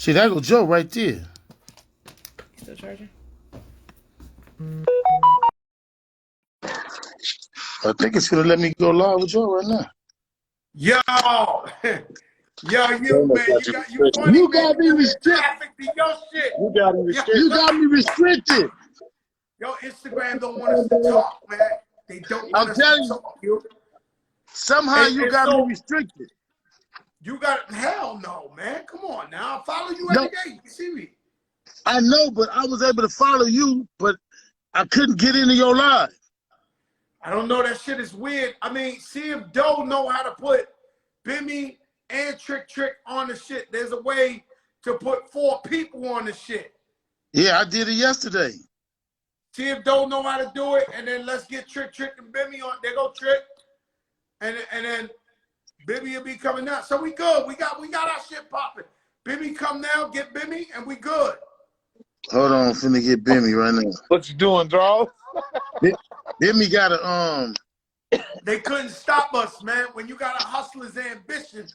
See, that go Joe right there. You still charging? I think it's gonna let me go live with Joe right now. Yo, yo, you man, you funny, You man. got me You restricted. traffic to your shit. You got me restricted. You got me restricted. Yo, Instagram don't want us to talk, man. They don't want us to talk. You. Somehow you got me restricted. You got hell no, man. Come on now. I follow you every day. You see me. I know, but I was able to follow you, but I couldn't get into your live. I don't know. That shit is weird. I mean, see if Doe know how to put Bimmy and Trick on the shit. There's a way to put 4 people on the shit. Yeah, I did it yesterday. See if Doe know how to do it, and then let's get Trick and Bimmy on. There go Trick, and then Bimmy will be coming out. So we good. We got our shit popping. Bimmy come now, get Bimmy, and we good. Hold on, I'm finna get Bimmy right now. What you doing, draw? Bimmy got a They couldn't stop us, man. When you got a hustler's ambition,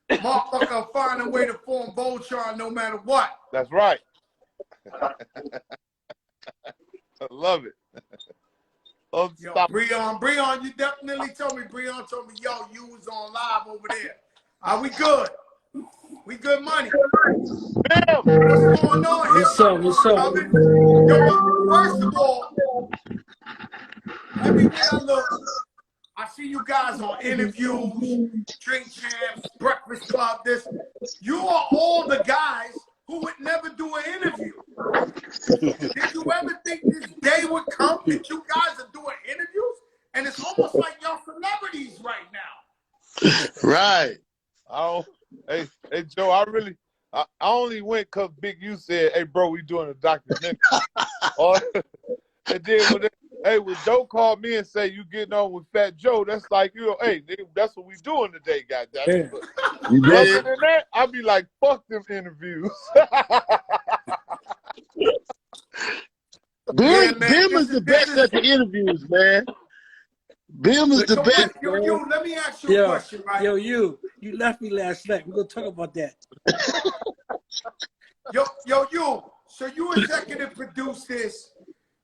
motherfucker find a way to form vulture no matter what. That's right. I love it. Oh, Yo, stop. Breon, you definitely told me. Breon told me, yo, you was on live over there. Are we good? We good money. Damn. What's going on here? What's up? Yo, first of all, everywhere I look, I see you guys on interviews, Drink Champs, Breakfast Club, this. You are all the guys who would never do an interview. Did you ever think this day would come that you guys are doing interviews? And it's almost like y'all celebrities right now. right. Oh, hey, Joe, I only went because Big U said, hey, bro, we doing a documentary. And then when Joe called me and say you getting on with Fat Joe, that's like, hey, that's what we doing today, goddamn. Other than that, I'd be like, fuck them interviews. Bim is the best at the interviews, man. Bim is the best. Yo, let me ask you a question, right? Yo, you left me last night. We're gonna talk about that. Yo. So you executive produced this.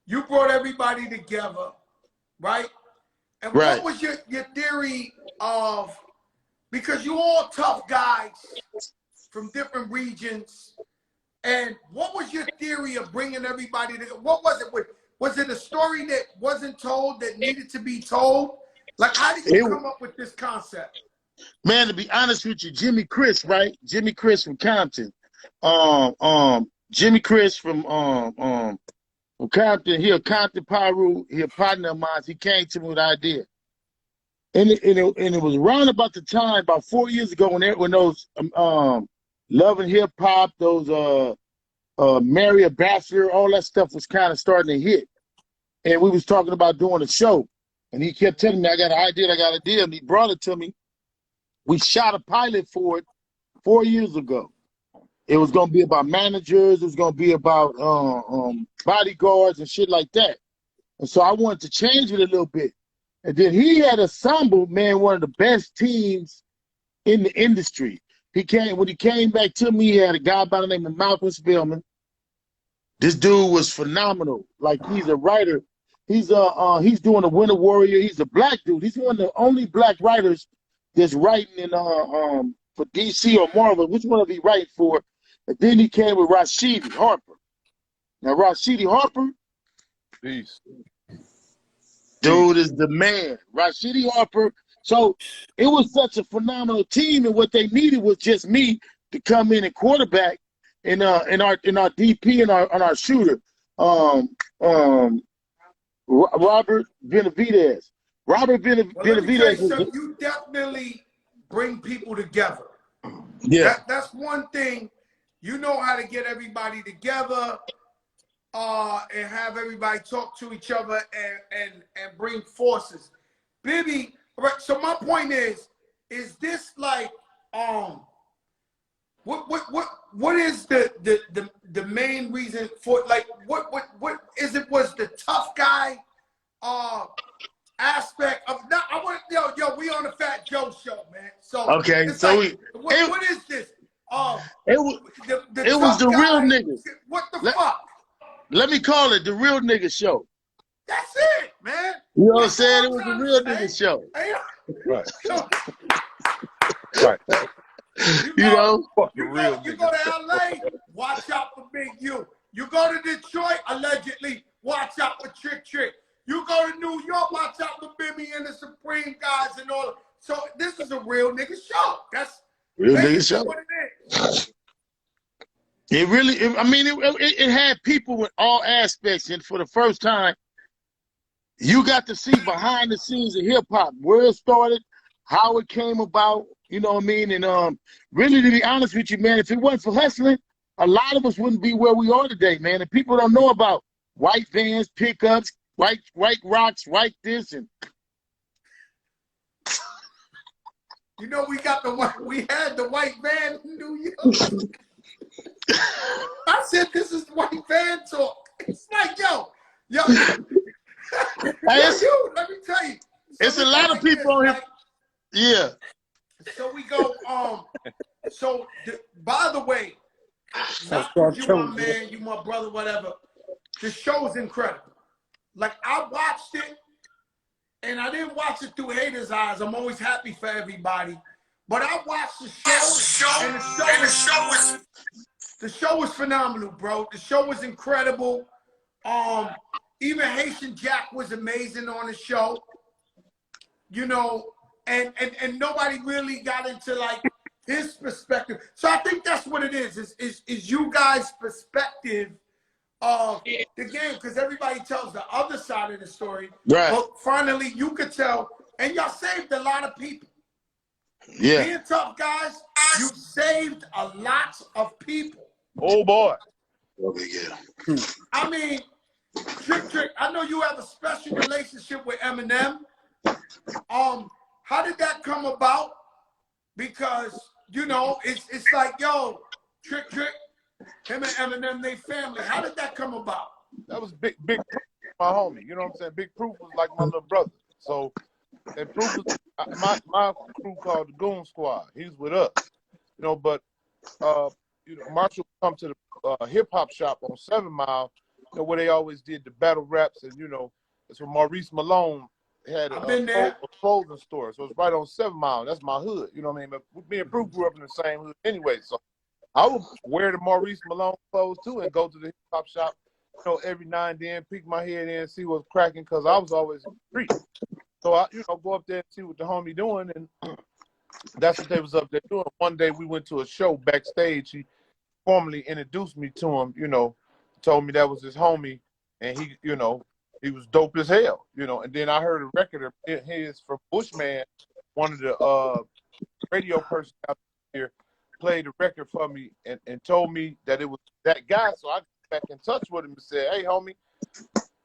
You brought everybody together, right? And what was your theory of, because you all tough guys from different regions, and what was your theory of bringing everybody together? What was it? Was it a story that wasn't told that needed to be told? Like, how did you come up with this concept? Man, to be honest with you, Jimmy Chris, right? Jimmy Chris from Compton. Jimmy Chris from Compton, he a Compton pyro, he a partner of mine. He came to me with an idea. And it was around about the time, about 4 years ago, when those Love and Hip Hop, those Mary Ambassador, all that stuff was kind of starting to hit. And we was talking about doing a show. And he kept telling me, I got an idea, and he brought it to me. We shot a pilot for it 4 years ago. It was going to be about managers. It was going to be about bodyguards and shit like that. And so I wanted to change it a little bit. And then he had assembled, man, one of the best teams in the industry. When he came back to me, he had a guy by the name of Malcolm Spillman. This dude was phenomenal. Like, he's a writer. He's doing a Winter Warrior. He's a black dude. He's one of the only black writers that's writing in for DC or Marvel. Which one of he writing for? And then he came with Rashidi Harper. Now Rashidi Harper, peace. Dude is the man. Rashidi Harper. So it was such a phenomenal team, and what they needed was just me to come in and quarterback in our DP and our shooter. Robert Benavidez. Benavidez. So you definitely bring people together. Yeah. That's one thing. You know how to get everybody together and have everybody talk to each other and bring forces. Bibby, right, so my point is this like what is the main reason for, like, what is it? Was the tough guy aspect of, now I want, yo, we on the Fat Joe show, man. So okay, it's so like, what is this? It was the it was tough the real guy. niggas. What the fuck? Let me call it the real nigga show. That's it, man. You know what I'm That's saying? all It was the I'm real trying to nigga say. show. Hey, Right. yo, Right. You know? Fuck the you real go niggas. to LA, watch out for Big U. You go to Detroit, allegedly, watch out for Trick Trick. You go to New York, watch out for Bimmy and the Supreme guys and all. So this is a real nigga show. That's Real nigga basically show. what it is. It really, it had people with all aspects, and for the first time, you got to see behind the scenes of hip hop, where it started, how it came about. You know what I mean? And really, to be honest with you, man, if it wasn't for hustling, a lot of us wouldn't be where we are today, man. And people don't know about white vans, pickups, white rocks, white this, and You know, we had the white van in New York. I said, this is white van talk. It's like, yo, let me tell you. It's a lot of people on here. Like, Yeah. so we go, by the way, not you my man, you my brother, whatever. The show is incredible. Like, I watched it, and I didn't watch it through haters' eyes. I'm always happy for everybody. But I watched the show, and the show was phenomenal, bro. The show was incredible. Even Haitian Jack was amazing on the show. You know, and nobody really got into like his perspective. So I think that's what it is you guys' perspective of the game, because everybody tells the other side of the story. Right. But finally, you could tell, and y'all saved a lot of people. Yeah. Being tough, guys, you saved a lot of people. Oh boy. I mean, Trick, I know you have a special relationship with Eminem. How did that come about? Because, you know, it's like, yo, Trick, him and Eminem, they family. How did that come about? That was big Proof, my homie. You know what I'm saying? Big Proof was like my little brother. So, and Proof was my crew called the Goon Squad. He's with us. You know, but you know, Marshall would come to the hip hop shop on 7 Mile, you know, where they always did the battle raps, and you know, it's where Maurice Malone had a clothing store. So it's right on 7 Mile. That's my hood. You know what I mean? But me and Proof grew up in the same hood anyway. So I would wear the Maurice Malone clothes too and go to the hip hop shop, you know, every now and then, peek my head in and see what's cracking, because I was always in the street. So I, you know, go up there and see what the homie doing, and that's what they was up there doing. One day we went to a show backstage. He formally introduced me to him, you know, told me that was his homie, and he, you know, he was dope as hell, you know. And then I heard a record of his from Bushman, one of the radio persons out here, played the record for me and told me that it was that guy. So I got back in touch with him and said, hey, homie,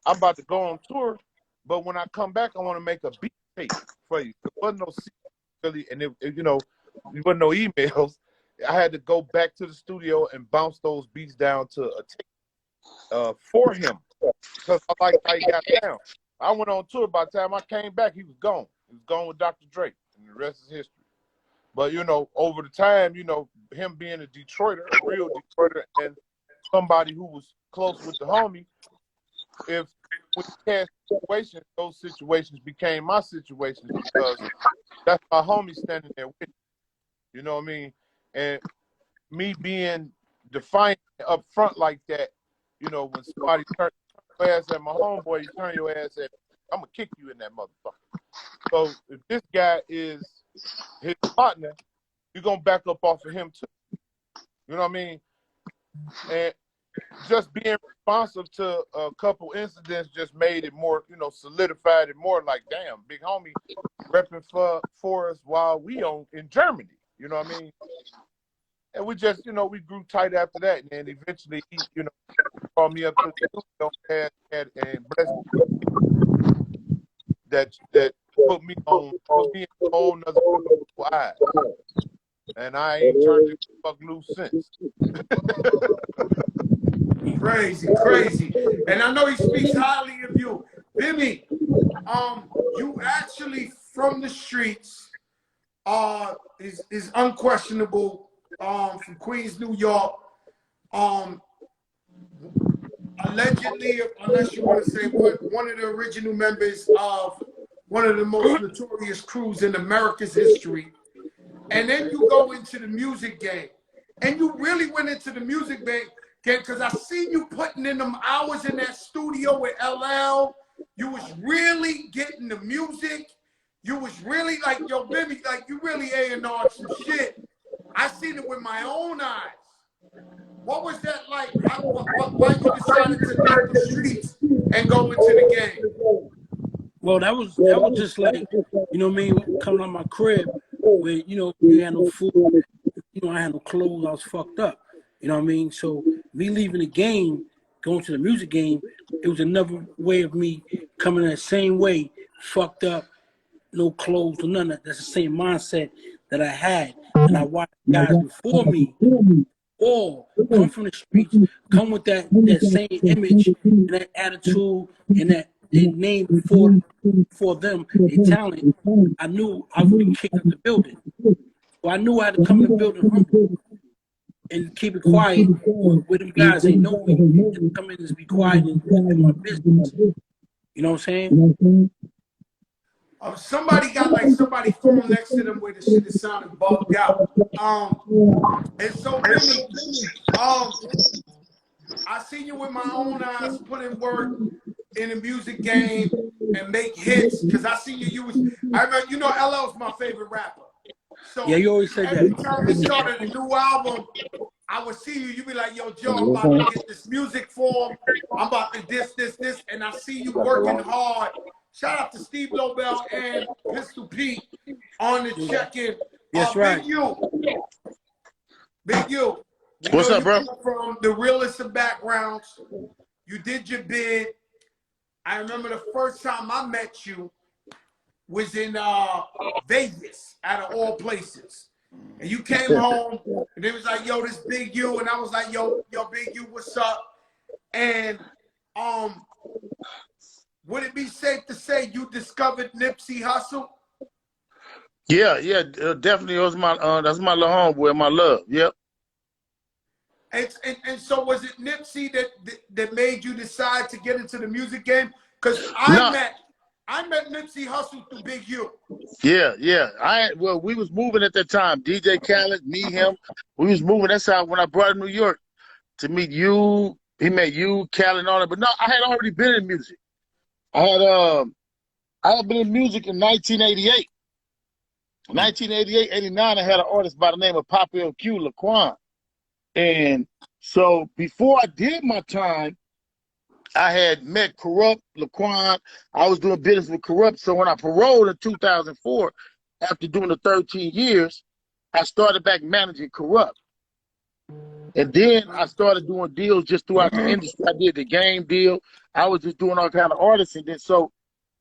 I'm about to go on tour, but when I come back, I want to make a beat tape for you. There wasn't no really, and it, you know, there wasn't no emails. I had to go back to the studio and bounce those beats down to a tape for him, because I like how he got down. I went on tour. By the time I came back, he was gone. He was gone with Dr. Dre, and the rest is history. But, you know, over the time, you know, him being a Detroiter, a real Detroiter, and somebody who was close with the homie, if we had situations, those situations became my situations, because that's my homie standing there with me. You know what I mean? And me being defiant up front like that, you know, when somebody turns your ass at my homeboy, you turn your ass at me, I'm going to kick you in that motherfucker. So if this guy is his partner, you're going to back up off of him too. You know what I mean? And just being responsive to a couple incidents just made it more, you know, solidified it more like, damn, big homie repping for us while we in Germany. You know what I mean? And we just, you know, we grew tight after that. And then eventually, he, you know, called me up to the studio and blessed me that put me in a whole nother eye. And I ain't turned it fuck loose since. Crazy. And I know he speaks highly of you. Bimmy, you actually from the streets is unquestionable from Queens, New York. Allegedly, unless you want to say one of the original members of one of the most notorious crews in America's history. And then you go into the music game. And you really went into the music game because I seen you putting in them hours in that studio with LL. You was really getting the music. You was really like, yo, Bimmy, like you really A&R some shit. I seen it with my own eyes. What was that like? Why you decided to leave the streets and go into the game? Well, that was just like, you know what I mean, coming out of my crib where, you know, you had no food, you know, I had no clothes, I was fucked up. You know what I mean? So me leaving the game, going to the music game, it was another way of me coming in the same way, fucked up, no clothes or none of that. That's the same mindset that I had. And I watched guys before me all come from the streets, come with that same image and that attitude and that name for them, their talent. I knew I would get kicked out the building. So I knew I had to come in the building humble and keep it quiet with them guys they know me and come in and just be quiet and do my business. You know what I'm saying? Somebody got like somebody phone next to them where the shit is sounding bugged out. And so Bimmy, I seen you with my own eyes put in work in the music game and make hits because I seen you was I remember, you know, LL's my favorite rapper. So yeah, you always said every that. time we started a new album, I would see you. You be like, "Yo, Joe, I'm about to get this music for him. I'm about to this, and I see you working hard." Shout out to Steve Lobel and Pistol Pete on the check-in. That's right. Big U. Big U. What's up, bro? From the realest of backgrounds. You did your bid. I remember the first time I met you was in Vegas, out of all places. And you came home, and it was like, yo, this Big U. And I was like, yo, Big U, what's up? And would it be safe to say you discovered Nipsey Hussle? Yeah, definitely. It was my that's my little homeboy, my love. Yep. And so was it Nipsey that made you decide to get into the music game? Because I met Nipsey Hussle through Big U. Yeah. Well, we was moving at that time. DJ Khaled, me, him. We was moving. That's how when I brought him to New York to meet you. He met you, Khaled, and all that. But no, I had already been in music. I had been in music in 1988. 1988, 89, I had an artist by the name of Papa LQ, Laquan. And so before I did my time, I had met Corrupt, Laquan. I was doing business with Corrupt. So when I paroled in 2004, after doing the 13 years, I started back managing Corrupt. And then I started doing deals just throughout the industry. I did the game deal. I was just doing all kind of artists. And then so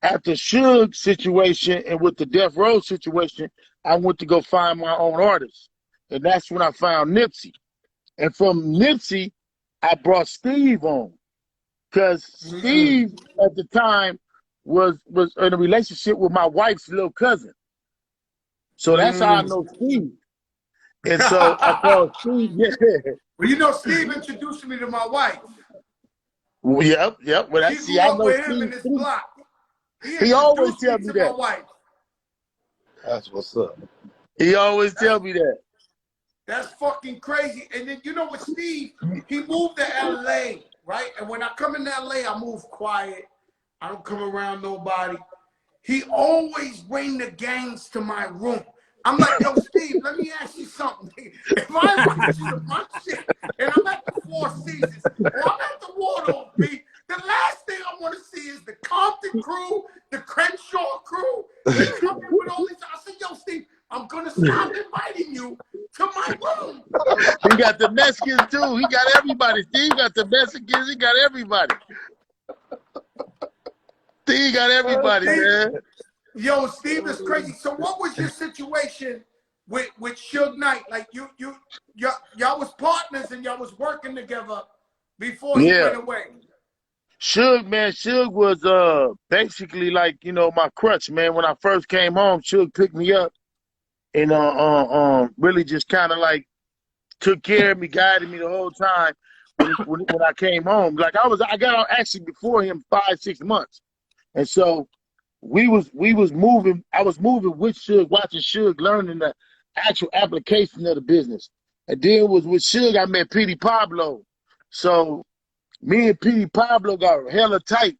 after Suge's situation and with the Death Row situation, I went to go find my own artists. And that's when I found Nipsey. And from Nipsey, I brought Steve on. Because Steve, at the time, was in a relationship with my wife's little cousin. So that's how I know Steve. And so I called Steve, yeah. Well, you know, Steve introduced me to my wife. Well, yep. Well, she grew up with him in his block. He always tell me that. My wife. That's what's up. He always tell me that. That's fucking crazy. And then, you know what, Steve, he moved to LA, right? And when I come in LA, I move quiet. I don't come around nobody. He always bring the gangs to my room. I'm like, yo, Steve, let me ask you something. If I invite you to my shit and I'm at the Four Seasons or I'm at the Waldorf Beach, the last thing I want to see is the Compton crew, the Crenshaw crew. They come in with all these. I said, yo, Steve, I'm going to stop inviting you to my room. He got the Mexicans too. He got everybody. Steve got the Mexicans. He got everybody. Steve got everybody, man. Yo, Steve is crazy. So what was your situation with Suge Knight? Like y'all was partners and y'all was working together before he went away. Suge was basically like, you know, my crutch, man. When I first came home, Suge picked me up and really just kind of like took care of me, guided me the whole time when I came home. Like I got out actually before him 5-6 months, and so we was moving. I was moving with Suge, watching Suge, learning the actual application of the business. And then was with Suge, I met Petey Pablo. So me and Petey Pablo got hella tight.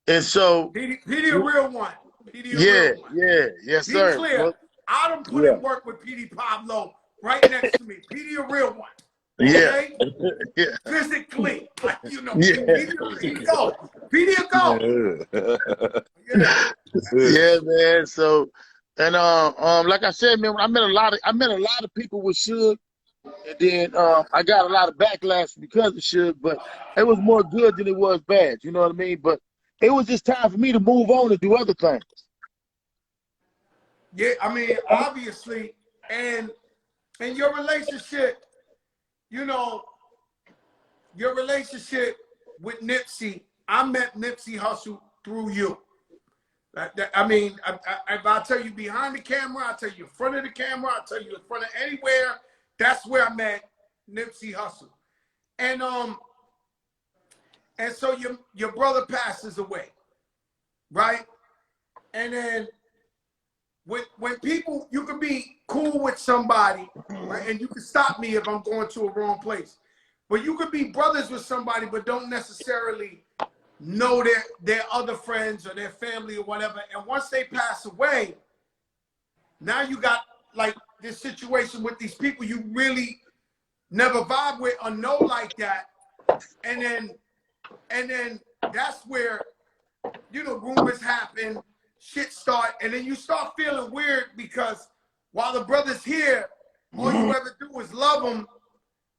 And so Petey a real one. Petey a yeah, real one. yes, Be sir. clear. Well, I done put in work with Petey Pablo right next to me. Petey a real one. Okay? Yeah. Physically. Like, you know, Yeah. Petey go. Petey a go. Yeah, man. So and like I said, man, I met a lot of people with Suge. And then I got a lot of backlash because of Suge, but it was more good than it was bad. You know what I mean? But it was just time for me to move on and do other things. Yeah, I mean, obviously, and your relationship, you know, your relationship with Nipsey, I met Nipsey Hussle through you. I mean, if I tell you behind the camera, I tell you in front of the camera, I tell you in front of anywhere. That's where I met Nipsey Hussle, and so your brother passes away, right? And then when people, you can be cool with somebody, right? And you can stop me if I'm going to a wrong place, but you could be brothers with somebody, but don't necessarily know their other friends or their family or whatever. And once they pass away, now you got like this situation with these people you really never vibe with or know like that. And then that's where, you know, rumors happen, shit start, and then you start feeling weird because while the brother's here, all you ever do is love them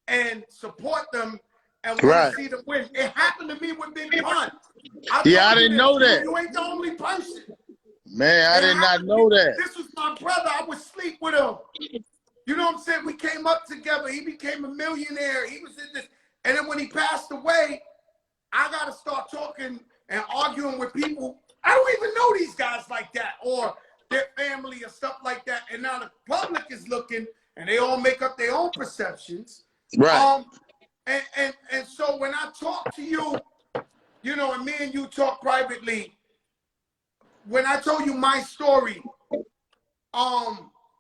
and support them and want to see them win. It happened to me with Big Pun. I didn't know that. You ain't the only person. Man, I did not know that. This was my brother. I would sleep with him. You know what I'm saying? We came up together. He became a millionaire. He was in this. And then when he passed away, I got to start talking and arguing with people. I don't even know these guys like that or their family or stuff like that. And now the public is looking and they all make up their own perceptions. Right. And so when I talk to you, you know, and me and you talk privately, when I told you my story,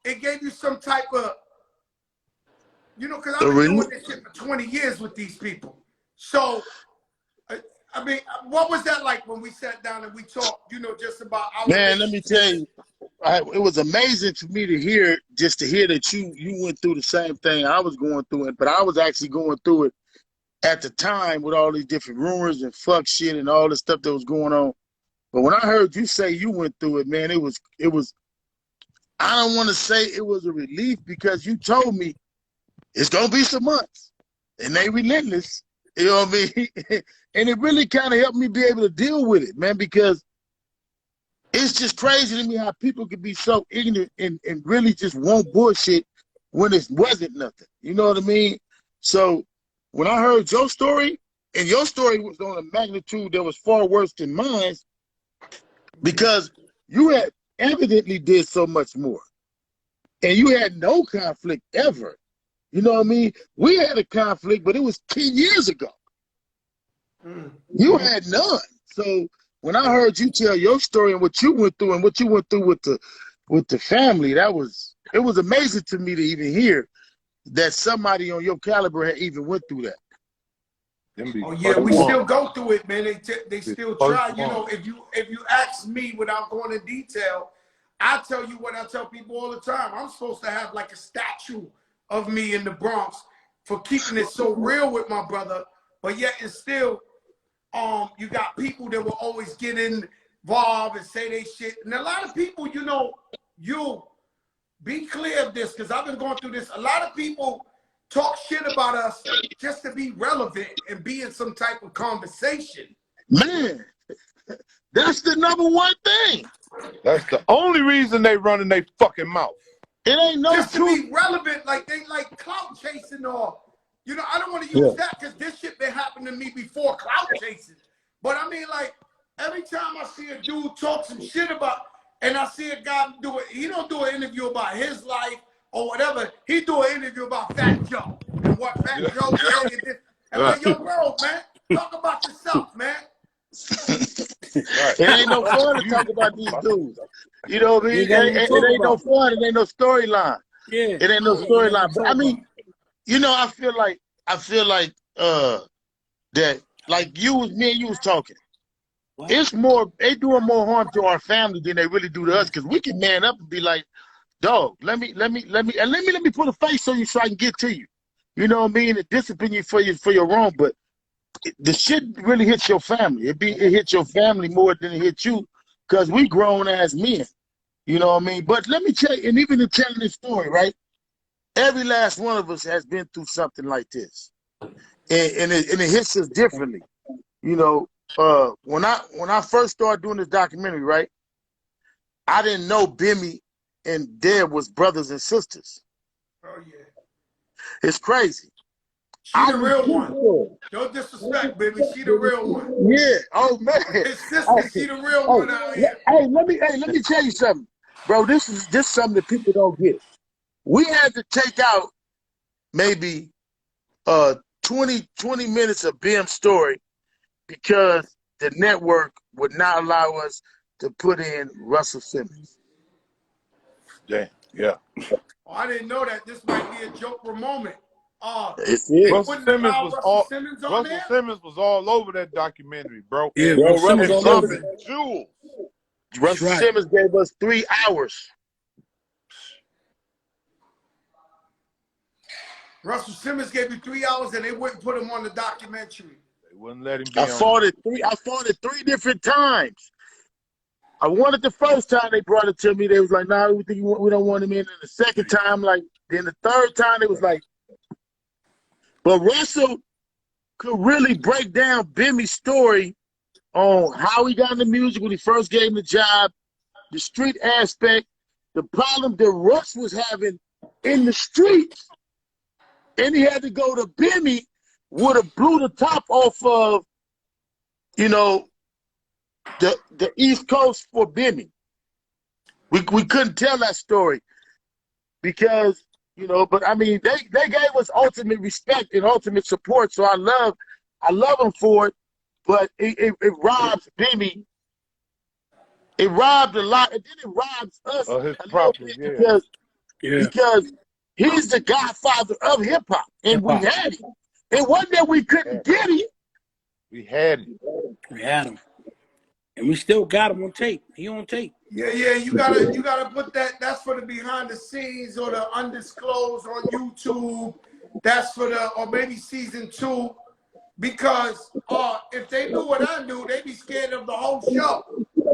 it gave you some type of, you know, because I've been doing this shit for 20 years with these people. So, I mean, what was that like when we sat down and we talked, you know, just about our Man, let me tell you, it was amazing for me to hear, just to hear that you went through the same thing I was going through it, but I was actually going through it at the time with all these different rumors and fuck shit and all the stuff that was going on. But when I heard you say you went through it, man, it was, I don't want to say it was a relief because you told me it's going to be some months and they relentless, you know what I mean? And it really kind of helped me be able to deal with it, man, because it's just crazy to me how people could be so ignorant and really just want bullshit when it wasn't nothing. You know what I mean? So when I heard your story, and your story was on a magnitude that was far worse than mine, because you had evidently did so much more. And you had no conflict ever. You know what I mean? We had a conflict, but it was 10 years ago. You had none. So when I heard you tell your story and what you went through and what you went through with the family, it was amazing to me to even hear that somebody on your caliber had even went through that. Oh yeah, we still go through it, man. They still try. You know, if you ask me without going into detail, I tell you what I tell people all the time. I'm supposed to have like a statue of me in the Bronx for keeping it so real with my brother, but yet and still, you got people that will always get involved and say they shit. And a lot of people, you know, you be clear of this because I've been going through this. A lot of people talk shit about us just to be relevant and be in some type of conversation. Man, that's the number one thing. That's the only reason they running their fucking mouth. It ain't no just truth. To be relevant, like they like clout chasing or, you know, I don't want to use that because this shit been happening to me before, clout chasing. But I mean, like, every time I see a dude talk some shit about, and I see a guy do it, he don't do an interview about his life or whatever, he do an interview about Fat Joe and what Fat Joe said. And this. I'm like, yo, bro, man, talk about yourself, man. It ain't no fun to talk about these dudes. You know what I mean? It ain't no fun. It ain't no storyline. Yeah. It ain't no storyline. But I mean, you know, I feel like that, like me and you was talking. What? It's more, they doing more harm to our family than they really do to us, because we can man up and be like, dog, let me put a face on you so I can get to you. You know what I mean? And discipline you for your wrong, but the shit really hits your family. It hits your family more than it hits you, because we grown as men. You know what I mean? But let me tell you, and even in telling this story, right? Every last one of us has been through something like this, and it hits us differently. You know, when I first started doing this documentary, right? I didn't know Bimmy and Deb was brothers and sisters. Oh yeah, it's crazy. She the real one. Don't disrespect, baby. She the real one. Yeah. Oh man. His sister, she the real one out here. Let me tell you something, bro. This is something that people don't get. We had to take out maybe 20 minutes of Bim's story because the network would not allow us to put in Russell Simmons. Damn. Yeah. Oh, I didn't know that. This might be a joke for a moment. Russell Simmons was all over that documentary, bro. Yeah, Russell Simmons, jewels. Russell Simmons gave us 3 hours. Russell Simmons gave you 3 hours and they wouldn't put him on the documentary. They wouldn't let him be I fought it 3 different times. I won it the first time they brought it to me. They was like, "Nah, we don't want him in." And the second time, then the third time, it was like. But Russell could really break down Bimmy's story on how he got into music when he first gave him the job, the street aspect, the problem that Russ was having in the streets, and he had to go to Bimmy, would have blew the top off of, you know, the East Coast for Bimmy. We couldn't tell that story because, you know, but I mean, they gave us ultimate respect and ultimate support. So I love them for it, but it robs Bimmy. It robbed a lot, and then it robs us of his property, because he's the godfather of hip hop, and we had him. It wasn't that we couldn't get him. We had him. We had him. And we still got him on tape. He on tape. Yeah, you gotta put that. That's for the behind the scenes or the undisclosed on YouTube. That's for or maybe season 2, because if they knew what I knew, they'd be scared of the whole show.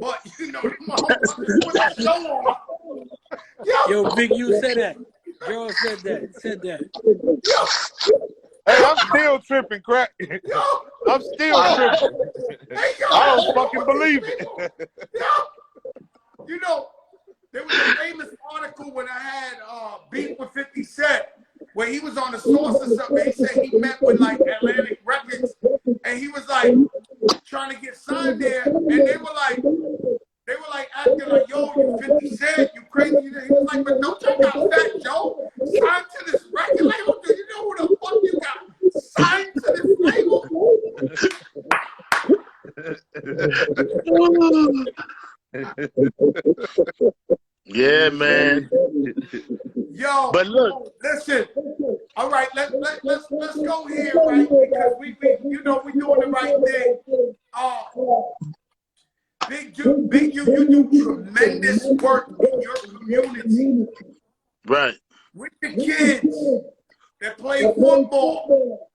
But you know, with the show on. Yo, Big U said that. Joe said that. Yo. Hey, I'm still tripping, crack. I'm still tripping. I don't fucking believe it. You know, there was a famous article when I had beef with 50 Cent, where he was on the Source or something. He said he met with like Atlantic Records, and he was like trying to get signed there, and they were like acting like, "Yo, you 50 Cent, you crazy." He was like, "But don't check out Fat Joe. Signed to this record label. Do you know who the fuck you got signed to this label?" Yeah, man. Yo, but look, listen. All right, let's go here, right? Because we you know we doing the right thing. Big U, you do tremendous work in your community. Right. With the kids that play football.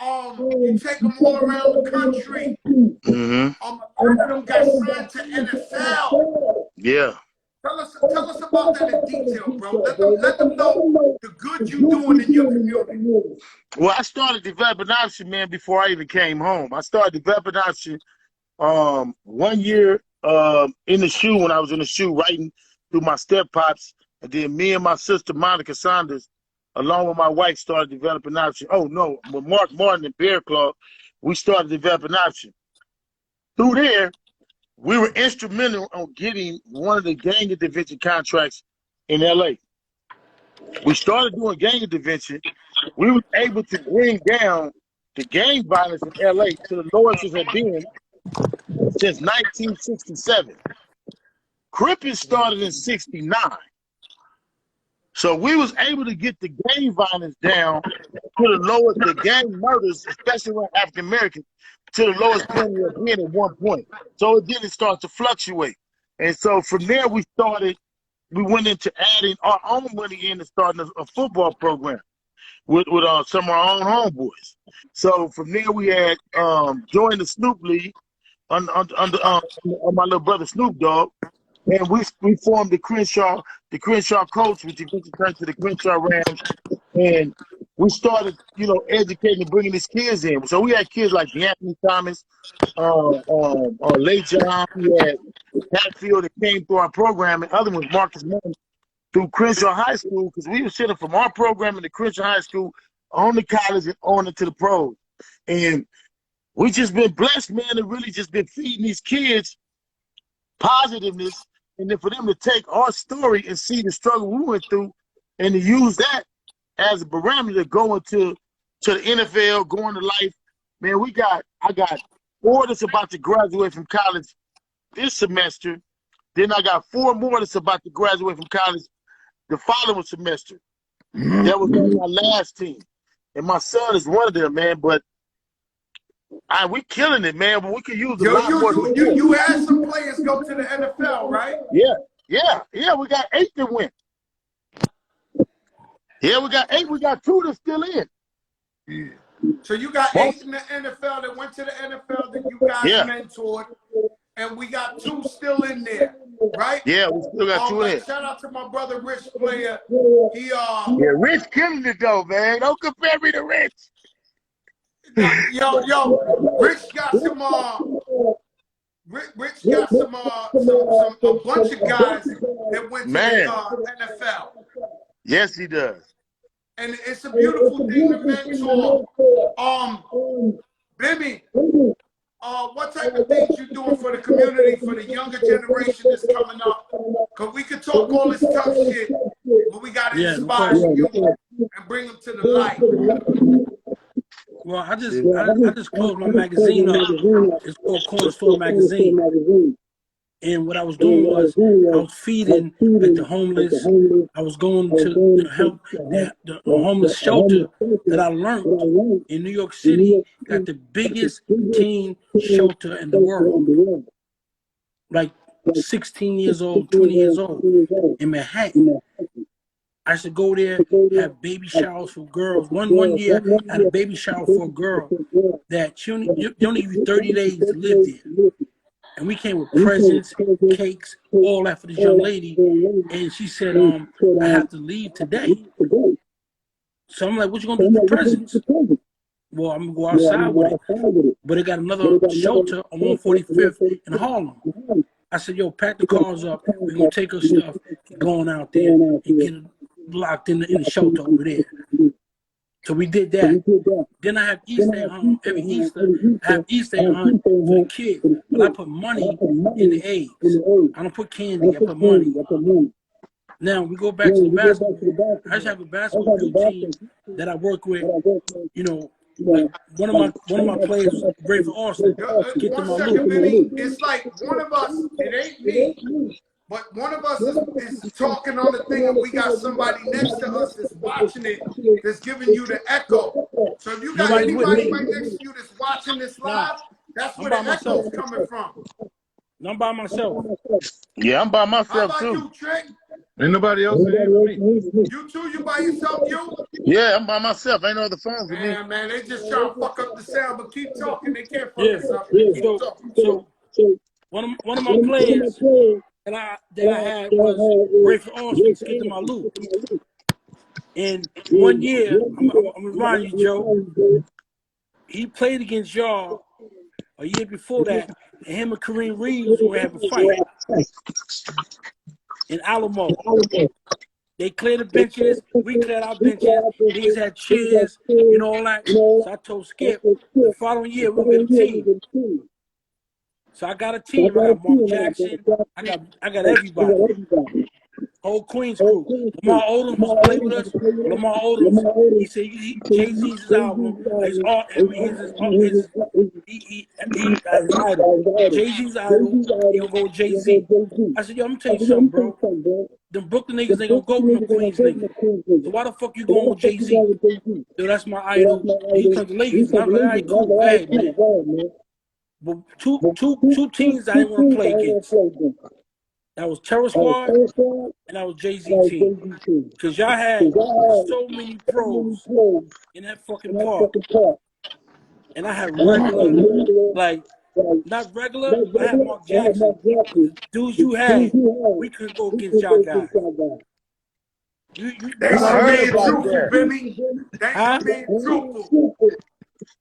You take them all around the country. Mm-hmm. A lot of them got signed to NFL. Yeah. Tell us about that in detail, bro. Let them know the good you doing in your community. Well, I started developing option, man, before I even came home. I started developing option 1 year in the shoe, when I was in the shoe writing through my step pops, and then me and my sister Monica Saunders, along with my wife, started developing option. Oh no, with Mark Martin and Bear Claw, we started developing option. Through there, we were instrumental on getting one of the gang intervention contracts in LA. we started doing gang intervention. We were able to bring down the gang violence in LA to the lowest it had been since 1967. Crippin started in 69. So we was able to get the gang violence down to the lowest, the gang murders, especially around African Americans, to the lowest point we had been at one point. So it didn't start to fluctuate. And so from there we went into adding our own money in and starting a football program with some of our own homeboys. So from there we had joined the Snoop League under my little brother Snoop Dogg. And we formed the Crenshaw Colts, which eventually turned to the Crenshaw Rams. And we started, educating and bringing these kids in. So we had kids like Anthony Thomas, Late John, we had Hatfield that came through our program, and other ones, Marcus Mann, through Crenshaw High School, because we were sitting from our program in the Crenshaw High School on the college and on into the pros. And we just been blessed, man, to really just been feeding these kids positiveness, and then for them to take our story and see the struggle we went through and to use that as a barometer to go into the NFL, going to life. Man, I got 4 that's about to graduate from college this semester. Then I got 4 more that's about to graduate from college the following semester. That was on my last team. And my son is one of them, man, but we killing it, man, but we could use a lot more. You had some players go to the NFL, right? Yeah, we got 8 that went. Yeah, we got 8. We got 2 that's still in. Yeah. So you got 8 in the NFL that went to the NFL that you guys mentored, and we got 2 still in there, right? Yeah, we still got 2 in. Shout out to my brother Rich Player. Rich killing it though, man. Don't compare me to Rich. Yo, Rich got a bunch of guys that went to the NFL. Yes, he does. And it's a beautiful thing to mentor. Bimmy, what type of things you doing for the community, for the younger generation that's coming up? Because we could talk all this tough shit, but we got to inspire you and bring them to the light. Well, I just closed my magazine up. It's called Corner Store Magazine. And what I was doing was I was feeding like the homeless. I was going to help the homeless shelter that I learned in New York City got the biggest teen shelter in the world. Like 16 years old, 20 years old in Manhattan. I should go there, have baby showers for girls. One year, I had a baby shower for a girl that you only give you 30 days to live there. And we came with presents, cakes, all that for this young lady. And she said, I have to leave today. So I'm like, what you gonna do with the presents? Well, I'm gonna go outside with it. But they got another shelter on 145th in Harlem. I said, yo, pack the cars up. We're gonna take her stuff, going out there and get her locked in the shelter over there. So we did that. Then I have Easter egg hunt every Easter. I have Easter egg hunt for the kids, but I put money in the eggs. I don't put candy. I put money. Now we go back to the basketball. I just have a basketball team that I work with. Like one of my players, Brave for Austin. Get them my loot. It's like one of us. It ain't me. But one of us is talking on the thing, and we got somebody next to us that's watching it, that's giving you the echo. So if you got anybody right next to you that's watching this live, that's where the echo's coming from. I'm by myself. Yeah, I'm by myself too. How about you, Trick? Ain't nobody else in here with me. You too? You by yourself, you? Yeah, I'm by myself. Ain't no other phones with me. Man, they just trying to fuck up the sound, but keep talking. They can't fuck us up. So one of my players that I had was Brave for Austin to get to my loot. And one year, I'm gonna remind you, Joe, he played against y'all a year before that, and him and Kareem Reeves were having a fight in Alamo. They cleared the benches, we cleared our benches, these had chairs, all that. So I told Skip, the following year we'll get a team. So I got a team. I got Mark Jackson. I got everybody. Whole Queens crew. Lamar Odom was playing with us. Lamar Odom, he said Jay-Z's album, his art, I mean, his idol. Jay-Z's idol, he gonna go with Jay-Z. I said, yo, I'm gonna tell you something, bro. Them Brooklyn niggas ain't gonna go with no Queens niggas. So why the fuck you going with Jay-Z? Yo, that's my idol. He comes to Lakers. And I was like, all right, cool, go ahead, man. But two teams I didn't want to play against. That was Terror Squad and that was Jay-Z team. Because y'all had so many pros in that fucking park. And I had regular, like, not regular, I had Mark Jackson. The dudes you had, we couldn't go against y'all guys. That's being truthful, Bimmy. That's being truthful.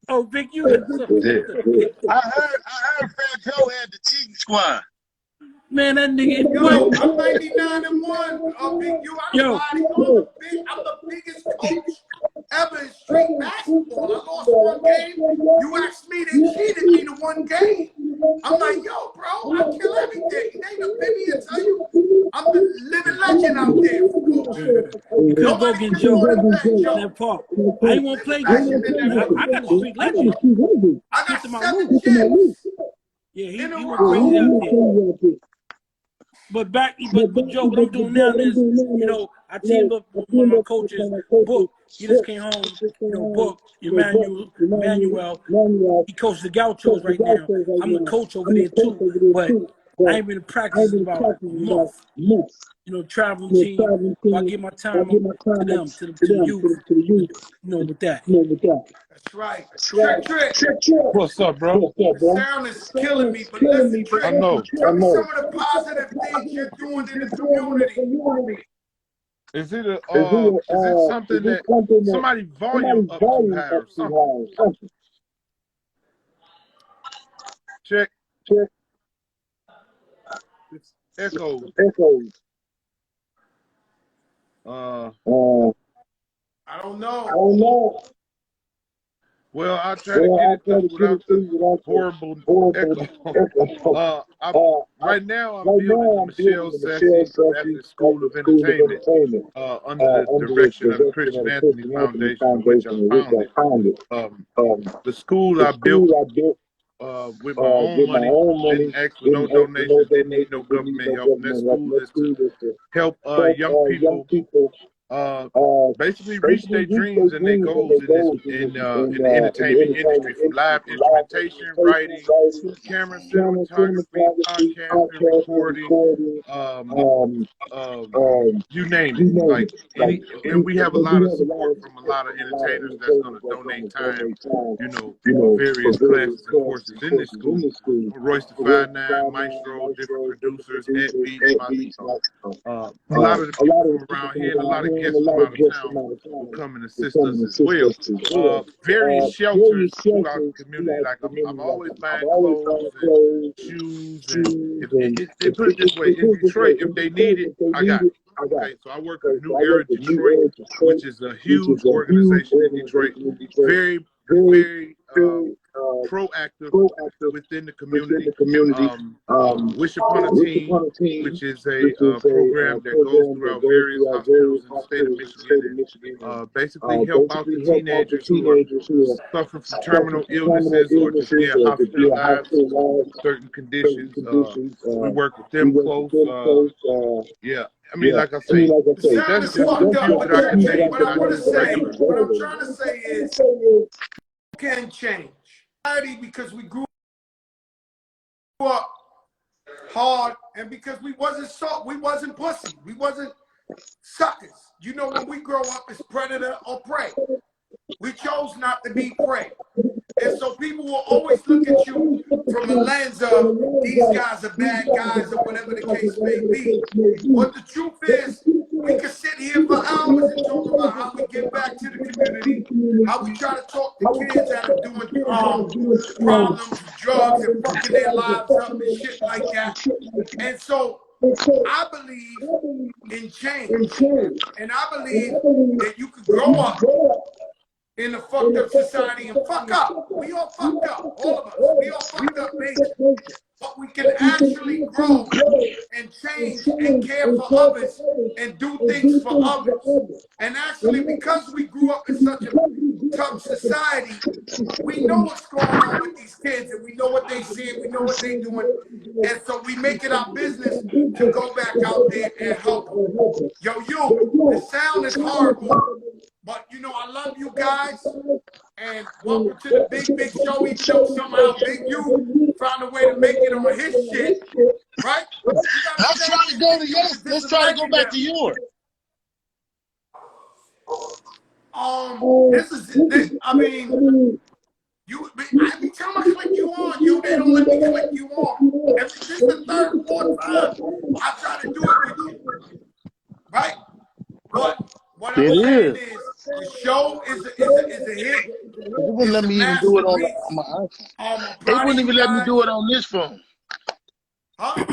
Oh, Vic, you had something. I heard Fat Joe had the cheating squad. Man, that nigga. Yo, I'm 99-1. Big U. I'm the biggest coach ever in street basketball. I lost one game. You asked me, they cheated me to one game. I'm like, yo, bro, I kill everything. They ain't a baby to tell you. I'm the living legend out there for coach. You couldn't go against Joe in that park. I ain't want to play against him. I got the street legend. I got 7 chips. Yeah, he went crazy out there. But Joe, what I'm doing now is, you know, I teamed up with one of my coaches, Book. He just came home, you know, Book, Emmanuel. He coaches the Gauchos right now. I'm the coach over there too, but I ain't been in practice in about a month. You know, traveling team. So I give my time up to them, to the youth, you know, with that. That's right. Trick. What's up, bro? The sound is killing me, but listen, Trick. I know. Tell me some of the positive things you're doing in the community. Is it something that somebody volume up too high or something? Check. It's echoes. I don't know. Well, I try to get it without the horrible echo. Right now, I'm building Michelle Sassy School of Entertainment under the direction of the Christian Anthony Foundation, which I founded. The school I built with my own money, didn't ask for no donations, didn't need no government help. And that school is to help young people basically reach their dreams and their goals in the entertainment industry, from live instrumentation, writing, camera, cinematography, podcasting, recording, you name it. Like, and we have a lot of support from a lot of entertainers that's going to donate time, you know, for various classes and courses in this school. Royce the 5'9", Maestro, different producers, Ed Beats, Malito. A lot of the people from around here and a lot of guests from out of town will come and assist us as well. Various shelters throughout the community. Like I'm always buying clothes and shoes, and they put it this way: in Detroit, if they need it, I got it. Okay, so I work with New Era Detroit, which is a huge organization in Detroit. Very proactive within the community. Wish Upon a Team, which is a program that goes throughout various hospitals in the state of Michigan and basically help out the teenagers who are suffering from terminal illnesses or just being hospitalized with certain conditions. We work with them close. Yeah. I mean, like I say, that's just fucked the up, few but that I can name. what I'm trying to say is, can change. Because we grew up hard, and because we wasn't pussy, we wasn't suckers. You know, when we grow up, it's predator or prey. We chose not to be prey. And so people will always look at you from a lens of these guys are bad guys or whatever the case may be. But the truth is, we can sit here for hours and talk about how we get back to the community, how we try to talk to kids that are doing problems, drugs, and fucking their lives up and shit like that. And so I believe in change. And I believe that you could grow up in a fucked up society and fuck up. We all fucked up, all of us. We all fucked up major. But but we can actually grow and change and care for others and do things for others. And actually, because we grew up in such a tough society, we know what's going on with these kids, and we know what they see, and we know what they're doing. And so we make it our business to go back out there and help them. Yo, the sound is horrible, but you know, I love you guys. And welcome to the big show, even though somehow Big U found a way to make it on his shit, right? Let's try to go to yours. Let's try to go back to yours. I mean, every time I click you on, they don't let me click you on. This is the third, fourth time I try to do it with you, right? But what I'm saying is, the show is a hit. It wouldn't let me even do it on my iPhone. It wouldn't even let me do it on this phone. Huh?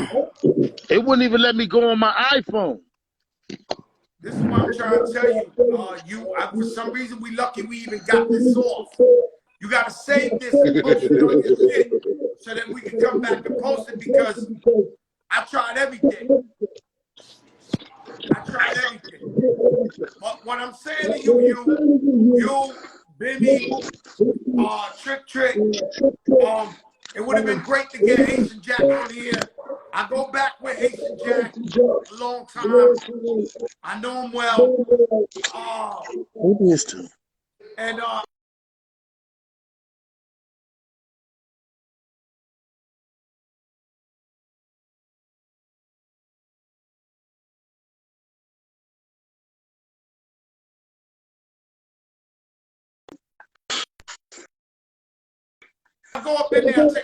It wouldn't even let me go on my iPhone. This is what I'm trying to tell you. For some reason, we lucky we even got this off. You got to save this and post it on your shit so that we can come back and post it, because I tried everything. But what I'm saying to you, Bimmy, Trick, it would have been great to get Haitian Jack on here. I go back with Haitian Jack a long time. I know him well. Maybe it's too. And I go up in there and take.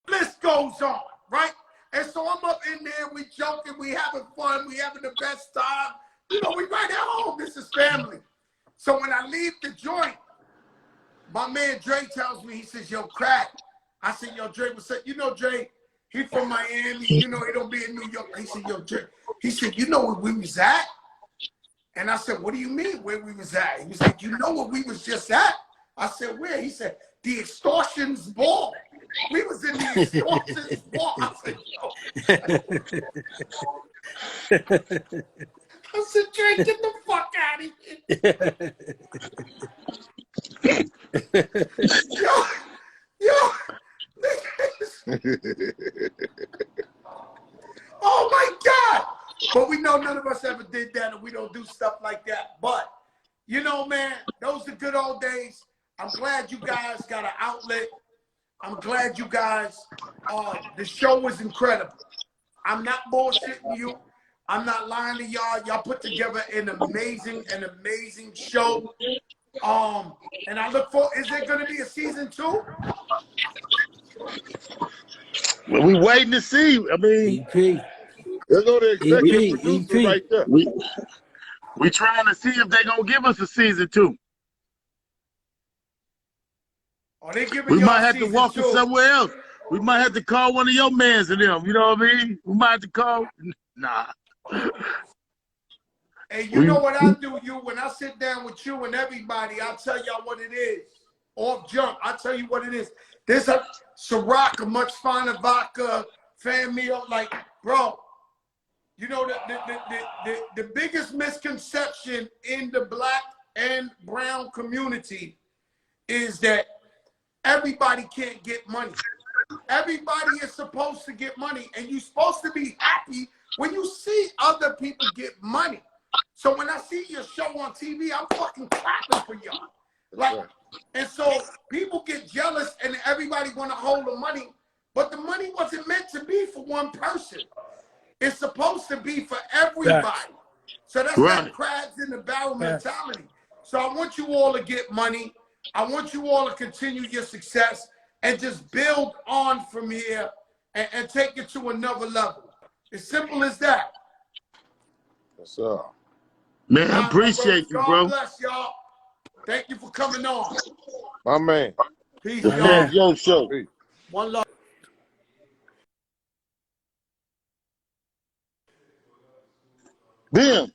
List goes on, right? And so I'm up in there, we joking, we having fun, we having the best time. You know, we right at home. This is family. So when I leave the joint, my man Dre tells me, he says, yo, Crack. I said, yo, Dre, what's up? You know, Dre, he from Miami. You know, he don't be in New York. He said, yo, Dre. He said, you know where we was at? And I said, what do you mean where we was at? He was like, you know where we was just at? I said, where? He said, the Extortion's Ball. We was in the Extortion's Ball. I said, yo. I said, Dre, get the fuck out of here. Yo. Oh my God. But we know none of us ever did that, and we don't do stuff like that. But, you know, man, those are good old days. I'm glad you guys got an outlet. I'm glad you guys, the show was incredible. I'm not bullshitting you. I'm not lying to y'all. Y'all put together an amazing show. And I look for, is there going to be a season 2? Well, we waiting to see. I mean, EP. there's no the executive producer EP. right there. We trying to see if they gonna give us a season 2. Oh, they giving we y'all might have to walk to somewhere else. We might have to call one of your mans and them. You know what I mean? We might have to call. Nah. Hey, you know what I do, when I sit down with you and everybody, I'll tell y'all what it is. Off jump, I'll tell you what it is. There's a Ciroc, a much finer vodka, fan meal. Like, bro, you know, the biggest misconception in the black and brown community is that everybody can't get money. Everybody is supposed to get money, and you're supposed to be happy when you see other people get money. So when I see your show on TV, I'm fucking clapping for y'all. Like, and so people get jealous and everybody want to hold the money, but the money wasn't meant to be for one person. It's supposed to be for everybody. So that's that crabs in the barrel mentality. So I want you all to get money. I want you all to continue your success and just build on from here and take it to another level. As simple as that. Yes, sir. Man, I appreciate you, bro. God bless y'all. Thank you for coming on. My man. Peace, The y'all. Fat Joe Show. Peace. One love. Bim.